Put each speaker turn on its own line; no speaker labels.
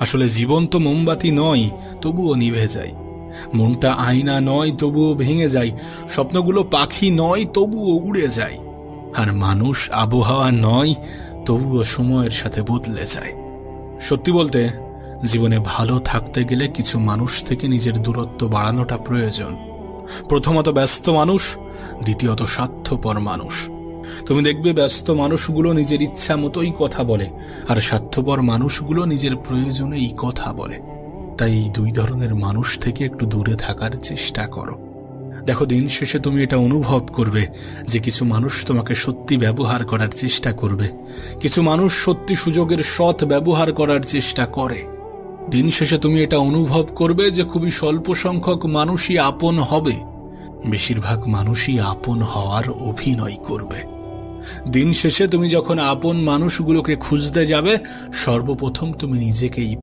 আসলে জীবন তো মোমবাতি নয়, তবুও নিভে যায়। মনটা আয়না নয়, তবুও ভেঙে যায়। স্বপ্নগুলো পাখি নয়, তবুও উড়ে যায়। আর মানুষ আবহাওয়া নয়, তবুও সময়ের সাথে বদলে যায়। সত্যি বলতে, জীবনে ভালো থাকতে গেলে কিছু মানুষ থেকে নিজের দূরত্ব বাড়ানোটা প্রয়োজন। প্রথমত ব্যস্ত মানুষ, দ্বিতীয়ত স্বার্থপর মানুষ। তুমি দেখবে ব্যস্ত মানুষগুলো নিজের ইচ্ছা মতোই কথা বলে, আর স্বার্থপর মানুষগুলো নিজের প্রয়োজনেই কথা বলে। তাই এই দুই ধরনের মানুষ থেকে একটু দূরে থাকার চেষ্টা করো। দেখো, দিন শেষে তুমি এটা অনুভব করবে যে কিছু মানুষ তোমাকে সত্যি ব্যবহার করার চেষ্টা করবে, কিছু মানুষ সত্যি সুযোগের সৎ ব্যবহার করার চেষ্টা করে। দিন শেষে তুমি এটা অনুভব করবে যে খুবই স্বল্প সংখ্যক মানুষই আপন হবে, বেশিরভাগ মানুষই আপন হওয়ার অভিনয় করবে। দিন শেষে তুমি যখন আপন মানুষগুলোকে খুঁজতে যাবে, সর্বপ্রথম তুমি নিজেকেই